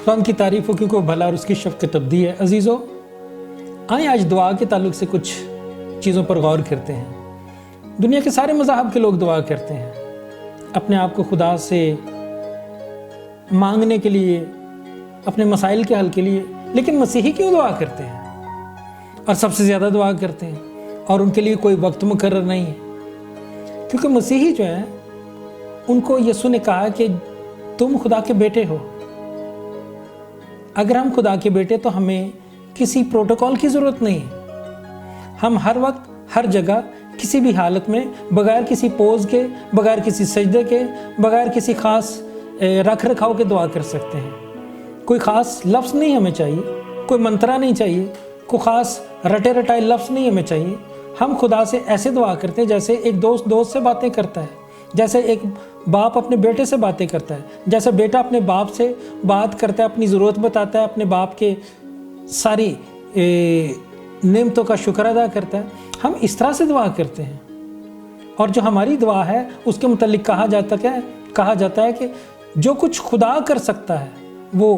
खुदा की तारीफ हो क्योंकि वो भला और उसकी शफ़क़त अबदी है। अजीज़ों, आइए आज दुआ के ताल्लुक़ से कुछ चीज़ों पर गौर करते हैं। दुनिया के सारे मज़ाहब के लोग दुआ करते हैं अपने आप को खुदा से मांगने के लिए, अपने मसाइल के हल के लिए, लेकिन मसीही क्यों दुआ करते हैं और सबसे ज़्यादा दुआ करते हैं और उनके लिए कोई वक्त मुकर्रर नहीं है? क्योंकि मसीही जो है उनको यीशु ने कहा कि तुम खुदा के बेटे हो। अगर हम खुदा के बेटे तो हमें किसी प्रोटोकॉल की ज़रूरत नहीं है। हम हर वक्त हर जगह किसी भी हालत में बगैर किसी पोज के, बगैर किसी सजदे के, बगैर किसी ख़ास रख रखाव के दुआ कर सकते हैं। कोई ख़ास लफ्ज़ नहीं हमें चाहिए, कोई मंत्रा नहीं चाहिए, कोई ख़ास रटे रटाए लफ्ज़ नहीं हमें चाहिए। हम खुदा से ऐसे दुआ करते हैं जैसे एक दोस्त से बातें करता है, जैसे एक बाप अपने बेटे से बातें करता है, जैसे बेटा अपने बाप से बात करता है, अपनी ज़रूरत बताता है, अपने बाप के सारी नेमतों का शुक्र अदा करता है। हम इस तरह से दुआ करते हैं। और जो हमारी दुआ है उसके मुतालिक कहा जाता है कि जो कुछ खुदा कर सकता है वो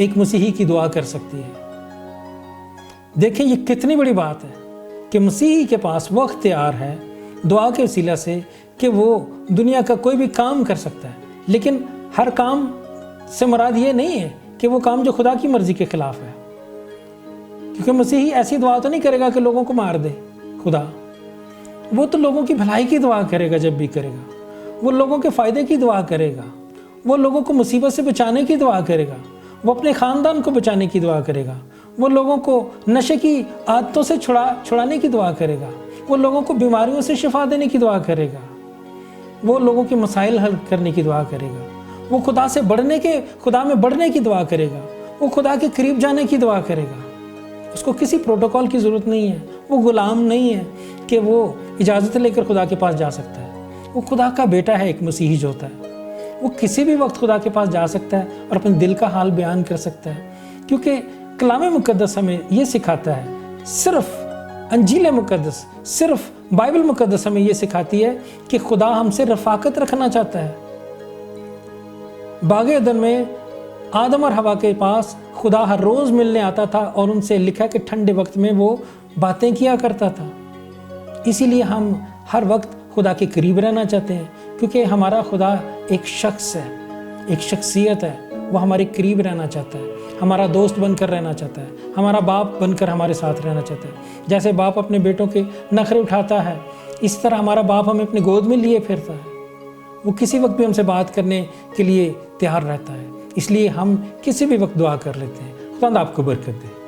एक मसीही की दुआ कर सकती है। देखें ये कितनी बड़ी बात है कि मसीही के पास वो अख्तियार है दुआ के वसीला से कि वो दुनिया का कोई भी काम कर सकता है। लेकिन हर काम से मुराद ये नहीं है कि वो काम जो खुदा की मर्ज़ी के ख़िलाफ़ है, क्योंकि मसीही ऐसी दुआ तो नहीं करेगा कि लोगों को मार दे। खुदा वो तो लोगों की भलाई की दुआ करेगा। जब भी करेगा वो लोगों के फ़ायदे की दुआ करेगा, वो लोगों को मुसीबत से बचाने की दुआ करेगा, वो अपने ख़ानदान को बचाने की दुआ करेगा, वो लोगों को नशे की आदतों से छुड़ाने की दुआ करेगा, वो लोगों को बीमारियों से शिफा देने की दुआ करेगा, वो लोगों के मसाइल हल करने की दुआ करेगा, वो खुदा में बढ़ने की दुआ करेगा, वो खुदा के करीब जाने की दुआ करेगा। उसको किसी प्रोटोकॉल की ज़रूरत नहीं है। वो गुलाम नहीं है कि वो इजाज़त लेकर खुदा के पास जा सकता है। वो खुदा का बेटा है, एक मसीही जो होता है वो किसी भी वक्त खुदा के पास जा सकता है और अपने दिल का हाल बयान कर सकता है। क्योंकि कलाम मुक़द्दस हमें ये सिखाता है, सिर्फ अंजील मुक़द्दस, सिर्फ बाइबल मुक़द्दस हमें ये सिखाती है कि खुदा हमसे रफ़ाकत रखना चाहता है। बाग़ अदन में आदम और हवा के पास खुदा हर रोज़ मिलने आता था और उनसे लिखा कि ठंडे वक्त में वो बातें किया करता था। इसीलिए हम हर वक्त खुदा के करीब रहना चाहते हैं, क्योंकि हमारा खुदा एक शख्स है, एक शख्सियत है। वो हमारे करीब रहना चाहता है, हमारा दोस्त बनकर रहना चाहता है, हमारा बाप बनकर हमारे साथ रहना चाहता है। जैसे बाप अपने बेटों के नखरे उठाता है, इस तरह हमारा बाप हमें अपनी गोद में लिए फिरता है। वो किसी वक्त भी हमसे बात करने के लिए तैयार रहता है। इसलिए हम किसी भी वक्त दुआ कर लेते हैं। खुदा आपको बरकत दे।